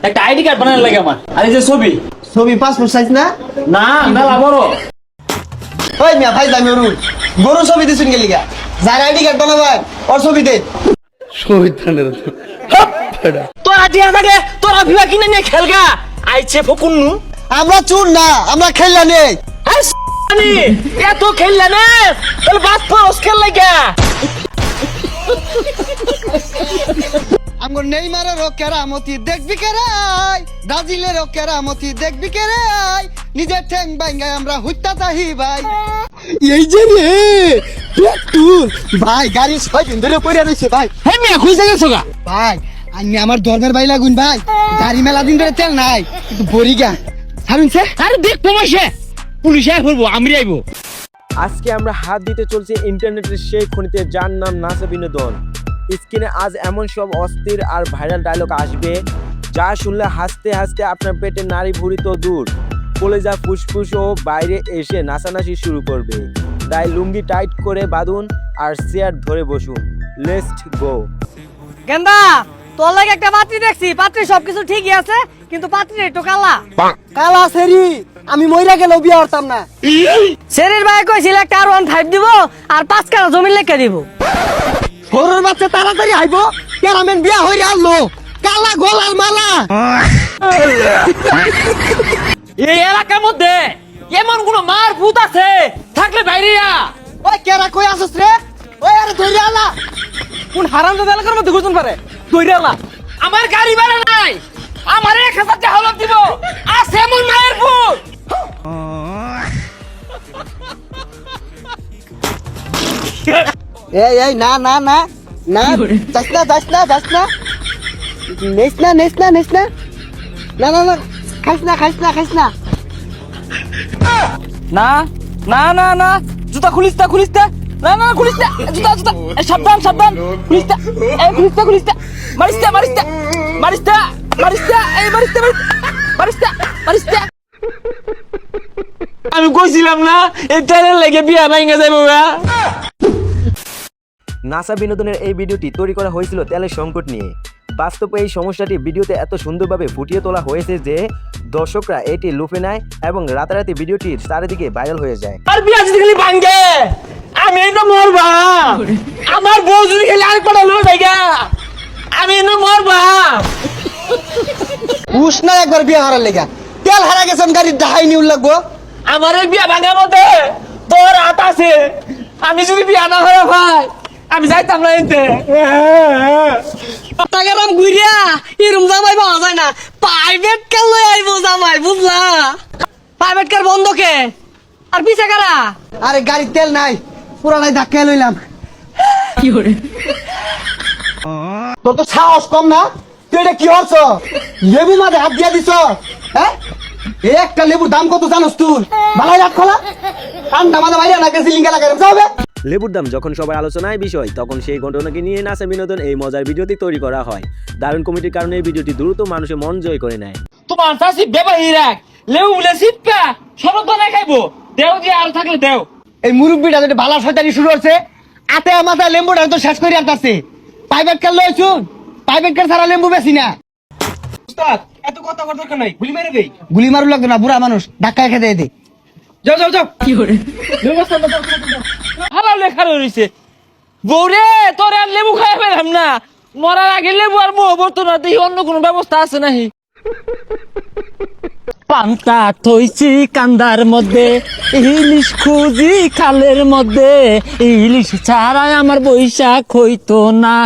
একটা ID card বানানোর লাগে আমার। আর এই যে ছবি ছবি পাসপোর্ট সাইজ না? না মেলা বড়। ওই মিয়া ভাই দামি গরু ছবি দিছুন গেলিগা, যার আইডি কার্ড বানাবেন ওর ছবি দে। তোরা দিয়া থাকে তোরা ভিবা কিনে নিয়ে খেলগা আইছে ফকুন্নু। আমরা চুর না, আমরা খেললা নেই। আরে এত খেললা না তাহলে বাস পাস খেল লাগা। আমগো নেইমারের কেরামতি দেখবি কে রে, ব্রাজিলের কেরামতি দেখবি কে রে, নিজের ঠ্যাং ভাঙ্গায় আমরা হুইতা তাহি ভাই। এই যে রে পেট্রোল ভাই, গাড়ি 6 দিন ধরে পড়ে রইছে ভাই। হে মিয়া খুঁজে গেছো গা ভাই আমি আমার ধর্মের ভাই লাগুন ভাই, গাড়ি মেলা দিন ধরে তেল নাই, কিন্তু বড়ি গা হারুনছে। আরে দেখ তোমাশে পুলিশ আই করবো আমি আইবো। আজকে আমরা হাত দিতে চলছি ইন্টারনেটের সেই খনিতে, যার নাম নাসা বিনোদন। স্ক্রিনে আজ এমন সব অস্থির আর ভাইরাল ডায়লগ আসবে যা শুনলে হাসতে হাসতে আপনার পেটে নাড়ি ভুঁড়ি তো দূর, কলেজা ফুসফুস ও বাইরে এসে নাচানাচি শুরু করবে। তাই লুঙ্গি টাইট করে বাঁধুন আর চেয়ার ধরে বসুন। Let's go. গেন্দা তোর লাগে একটা পাত্রী দেখছি, পাত্রী সবকিছু ঠিকই আছে কিন্তু পাত্রী একটু কালা। কালা সেরি আমি মইরা গেলেও বিয়া করতাম না। শরীর ভাই কইছিল একটা R15 দিব আর 5 কাঠা জমি লেখা দিব। গরুর বাচ্চা তাড়াতাড়ি আইবো, ক্যারামেন বিয়া হইরা আনলো, কালা গলার মালা। এই এলাকার মধ্যে এমন কোন মার ভূত আছে থাকলে বাইরিয়া। ওই কেরা কই আসছ রে? ওই আরে ধইরা আলা। কোন হারামজাদা এলাকার মধ্যে ঘুরতুন পারে দইরালা। আমার গাড়ি ভাড়া নাই, আমার 1000 টাকা হলক দিব। আছে এমন মায়ের ভূত। এই এই না না না না, যাস না যাস না যাস না, নেস না নেস না নেস না, না না না, খাইস না খাইস না খাইস না। না না না না জুতা খুলিস না খুলিস না, না না খুলিস না, জুতা জুতা সাবধান সাবধান, খুলিস না এই খুলিস না খুলিস না, মারিস না মারিস না মারিস না মারিস না এই মারিস না মারিস না মারিস না। আমি কইছিলাম না এই ট্রেনের লাগে বিয়া ভাঙা যাইবো না। নাসা বিনোদনের এই ভিডিওটি তৈরি করা হয়েছিল তেলের সংকট নিয়ে। বাস্তবে এই সমস্যাটি ভিডিওতে এত সুন্দরভাবে ফুটিয়ে তোলা হয়েছে যে দর্শকরা এটি লুফে নেয় এবং রাতারাতি ভিডিওটি চারিদিকে ভাইরাল হয়ে যায়। আর বিয়া যদি খালি ভাঙে আমি তো মরবা, আমার বউ যদি খালি আর কটা লই ভাইগা আমি তো মরবা। উস না একবার বিয়া হারার লেগা, তেল হারা গেছেন গাড়ির ডাহাই নিউল লাগবো। আমার এই বিয়া ভাঙার মধ্যে তোর হাত আছে। আমি যদি বিয়া না হয়ে ভাই আমি যাইতাম না এতে। টাকারাম ঘুরিয়া এরম জামাই পাওয়া যায় না, প্রাইভেট কার লই আইবো জামাই, বুঝলা? প্রাইভেট কার বন্ধ কে আর পিছে কারা? আরে গাড়ির তেল নাই, পুরানাই ধাক্কা লইলাম। কি করে তোর তো সাহস কম না, তুই এটা কি হচ্ছ? লেবু মাঝে হাত দিয়া দিছ, হ্যাঁ? এই একটা লেবুর দাম কত জানোস তুই? বালাই রাখ খোলা, কান্না মাঝে বাইরে না গেছি লিঙ্গা লাগাই যাবে। লেবুর দাম যখন সবার আলোচনায় বিষয়, তখন সেই ঘটনাকে নিয়ে নাসা বিনোদন এই মজার ভিডিওটি তৈরি করা হয়। দারুণ কমিটির কারণে এই ভিডিওটি দ্রুত মানুষের মন জয় করে নেয়। তোমার চাষি বেবাহি রাখ লেউ বলে সিটপা সব তো না খাইবো, দেও দিয়ে আর থাকলে দেও। এই মুরব্বিটা যদি বালা শয়তানি শুরু হচ্ছে, আতে আমাতে লেম্বুটা তো শেষ করে আনতাছে। প্রাইভেট কার লইছুন, প্রাইভেট কার ছাড়া লেম্বু বেশি না। উস্তাদ এত কথা কর দরকার নাই, গুলি মেরে দেই। গুলি মারু লাগতো না, বুড়া মানুষ ধাক্কা খেতে দে। যাও যাও যাও। কি করে ব্যবস্থা দাও ভালো লেখা রইছে। বউরে তোর আর লেবু খাই পেলাম না, মরার আগে লেবু আর মোহ বর্ত না, দেখি অন্য কোনো ব্যবস্থা আছে নাহি। পান্তা থইছি কান্দার মধ্যে, ইলিশ খুঁজি খালের মধ্যে, ইলিশ ছাড়া আমার বৈশাখ হইতো না।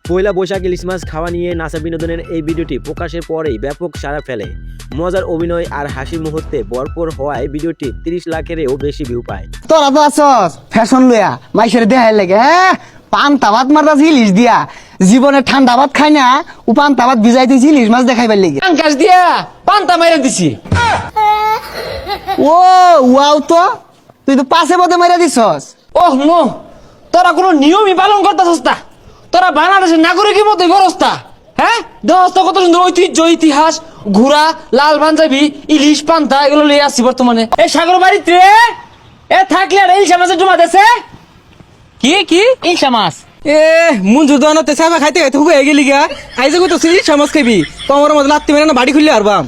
পয়লা বৈশাখ ইলিশ মাছ খাওয়া নিয়ে নাসা বিনোদনের এই ভিডিওটি প্রকাশের পরেই ব্যাপক সাড়া ফেলে। মজার অভিনয় আর হাসি মুহূর্তে ভরপুর হওয়ায় ভিডিওটি 30 লাখেরও বেশি ভিউ পায়। তোরা তো আছস ফ্যাশন লইয়া মাইশের দেখাই লাগে, হ্যাঁ? পান্তা ভাত মারতাছি ইলিশ দিয়া, জীবনে ঠান্ডা ভাত খাই না, ও পান্তা ভাত ভিজাইতেছি ইলিশ মাছ দেখাইবার লেগে। আঙ্কাশ দিয়া পান্তা মাইরা দিছি। ও ওয়াও, তো তুই তো পাশে পথে মাইরা দিছস। ওহ নো, তোরা কোনো নিয়মই পালন করতেছস না। তোরা বাংলাদেশের নাগরিকের মতো ব্যবস্থা, হ্যাঁ? দেহস্থ কত সুন্দর ঐতিহ্য ইতিহাস, ঘোড়া, লাল পাঞ্জাবি, ইলিশ পান্তা এগুলো লিয়ে আসছি বর্তমানে। এই সাগর বাড়িতে এ থাকলে আর ইলশা মাছের জমা দেছে। কি কি ইলশা মাছ? এ মুন জুদানতে সাবা খাইতে খাইতে হয়ে গেলি গা আইজে কত সিরিজ সমাজ খাবি তোমার মধ্যে লাত্তি মেরে না বাড়ি খুললে আরবাম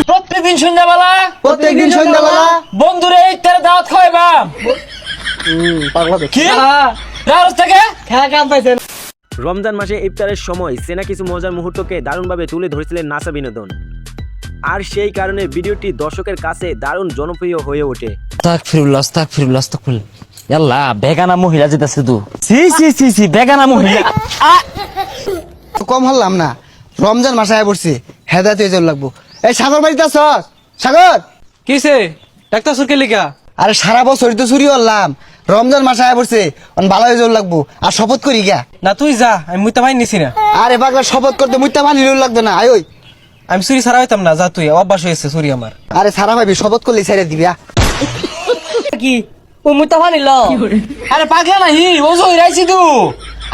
প্রত্যেকদিন সন্ধ্যাবেলা প্রত্যেকদিন সন্ধ্যাবেলা বন্ধুরে ইফতারে দাওয়াত খাওয়াইবাম কি রাউস থেকে খেলা কাম পাইছেন রমজান মাসে ইফতারের সময় সেনা কিছু মজার মুহূর্তকে দারুণভাবে তুলে ধরেছিলেন নাসা বিনোদন, আর সেই কারণে ভিডিওটি দর্শকের কাছে দারুণ জনপ্রিয় হয়ে ওঠে। আস্তাগফিরুল্লাহ ইয়াল্লাহ বেগানা মহিলা যেতেছে তো সি বেগানা মহিলা তো কম হলাম না, রমজান মাসে আয় পড়ছি, হেদায়ত হয়ে যাওয়ার লাগবো। এই সাগর বাড়িতে আছ? সাগর, কিসে ডাক্তার সুরকে লিখা আরে সারা বছরই তো চুরি করলাম, রমজান মাসে আয় পড়ছে, ভালো হয়ে যাওয়ার লাগবো। আর শপথ করি গা। না তুই যা, আমি মুইতা ভাই নিছি না। আরে পাগলা, শপথ করতে মুইতা পানি লাগতো না, আয় ওই। আমি চুরি ছাড়া হইতাম না, যা তুই, অভ্যাস হয়েছে চুরি আমার। আরে সারা ভাবি শপথ করলে ছেড়ে দিবি। কি ও মুইতা ভাই নিল? আরে পাগলা নাহি ও জই রাইছি তু।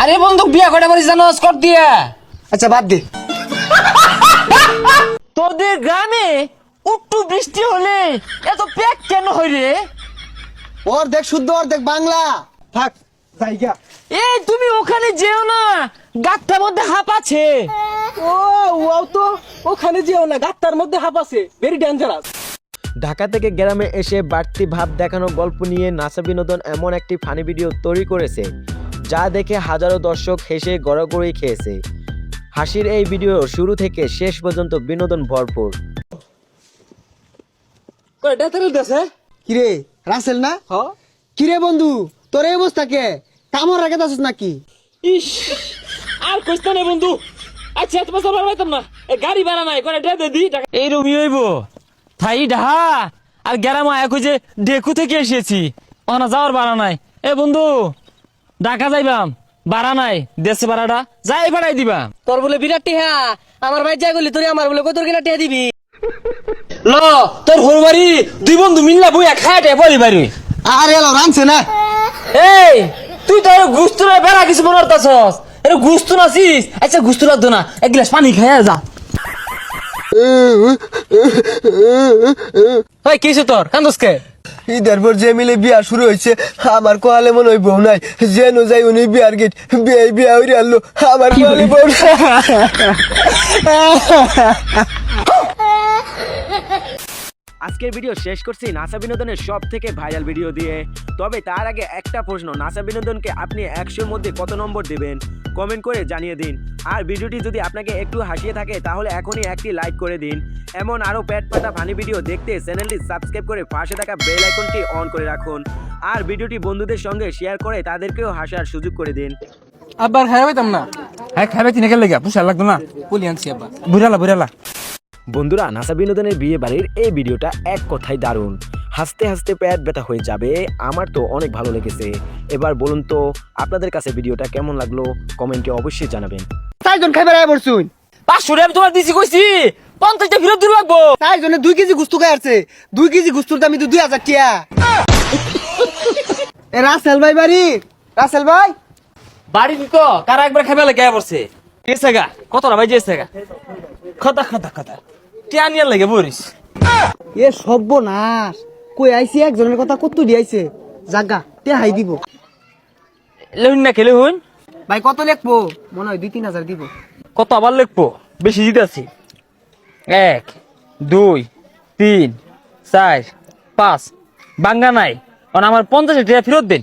আরে বন্ধু বিয়া করে বাড়ি জানোস কর দিয়া। আচ্ছা বাদ দে। তোদের গ্রামে একটু বৃষ্টি হলে এত প্যাক কেন হয় রে? অর্ধেক শুদ্ধ অর্ধেক বাংলা। থাক জায়গা। এই তুমি ওখানে যেও না, গাতটার মধ্যে হাঁপ আছে। ও তো ওখানে যেও না, গাত্তার মধ্যে হাঁপ আছে, ভেরি ডেঞ্জারাস। ঢাকা থেকে গ্রামে এসে বাড়তি ভাব দেখানো গল্প নিয়ে নাসা বিনোদন এমন একটি ফানি ভিডিও তৈরি করেছে যা দেখে হাজারো দর্শক হেসে গড়াগড়ি খেয়েছে। হাসির এই ভিডিও শুরু থেকে শেষ পর্যন্ত বিনোদন ভরপুর। কিরে রাসেল না? কিরে বন্ধু, তোর এই অবস্থা কে? কামড় রাখে আসছিস নাকি? ইস আর কইস্তা না বন্ধু। আচ্ছা তোমার সবার পাইতাম না, এ গাড়ি ভাড়া নাই করে ডে দি টাকা। এই রমি হইব থাই ঢাহা আর গ্যারামা এক যে ডেকু থেকে এসেছি, ওনা যাওয়ার ভাড়া নাই। এ বন্ধু ঢাকা যাইবাম, ভাড়া নাই, দেশে ভাড়াটা যাই ভাড়াই দিবা। তোর বলে বিরাট টিহা, আমার ভাই যাই গলি তোর আমার বলে কত কিনা টিহা দিবি? ল তোর হরবাড়ি দুই বন্ধু মিল্লা বইয়া খায়াটে বলি বাড়ি। আরে এলো রানছে না। এই তুই তো গুস্তু না বেড়া কিছু মনে করতাছস, এর গুস্তু নাছিস? আচ্ছা গুস্তু লাগতো না, এক গ্লাস পানি খাইয়া যা। ভাই কিছু তোর কান্দসকে? ঈদের পর যে মিলে বিয়া শুরু হয়েছে, আমার কোয়ালে মনে হয় বউ নাই, যেন যাই উনি বিয়ার গেট বিয়া হইরে আনলো, আমার কোয়ালে বউ নাই। আজকের ভিডিও শেষ করছি নাসা বিনোদনের সব থেকে ভাইরাল ভিডিও দিয়ে। তবে তার আগে একটা প্রশ্ন, নাসা বিনোদনকে আপনি 100-র মধ্যে কত নম্বর দেবেন কমেন্ট করে জানিয়ে দিন। আর ভিডিওটি যদি আপনাকে একটু হাসিয়ে থাকে তাহলে এখনই একটি লাইক করে দিন। এমন আরও পেট ফাটা ফানি ভিডিও দেখতে চ্যানেলটি সাবস্ক্রাইব করে পাশে থাকা বেল আইকনটি অন করে রাখুন। আর ভিডিওটি বন্ধুদের সঙ্গে শেয়ার করে তাদেরকেও হাসার সুযোগ করে দিন। আবার খাই পাইতাম না। হ্যাঁ খাবে তিনে গেলে পুষা লাগতো না, পুলি আনছি আব্বা। বুড়ালা। বন্ধুরা, নাসা বিনোদনের বিয়ে বাড়ির এই ভিডিওটা এক কথায় দারুণ। হাসতে হাসতে পেট ব্যথা হয়ে যাবে, আমার তো অনেক ভালো লেগেছে। এবার বলুন তো আপনাদের কাছে ভিডিওটা কেমন লাগলো, কমেন্টে অবশ্যই জানাবেন। 4 জন খাইবার আয় পড়ছুন। 500 টাকা তোমার দিছি কইছি, 50টা ফেরত দিতে লাগবো। 4 জনে 2 কেজি গুস্তু খাই আসছে, 2 কেজি গুস্তুর দাম তো 2000 টাকা। এ রাসেল ভাই বাড়ি, রাসেল ভাই বাড়ি দিত কারা একবার খাবে লাগে পড়ছে কেসে গা কতটা ভাই যেছে গা কথা টিয়া নিয়ে লাগে বরিস। এ সর্বনাশ, কই আইছি একজনের কথা কত দি আইছে, জাগা তে হাই দিব। লেহুন না খেলে হুন ভাই কত লিখবো? মনে হয় 2-3 হাজার দিব। কত আবার লিখবো, বেশি জিতে আছি। 1 2 3 4 5 বাঙ্গা নাই, আর আমার 50 টাকা ফেরত দেন।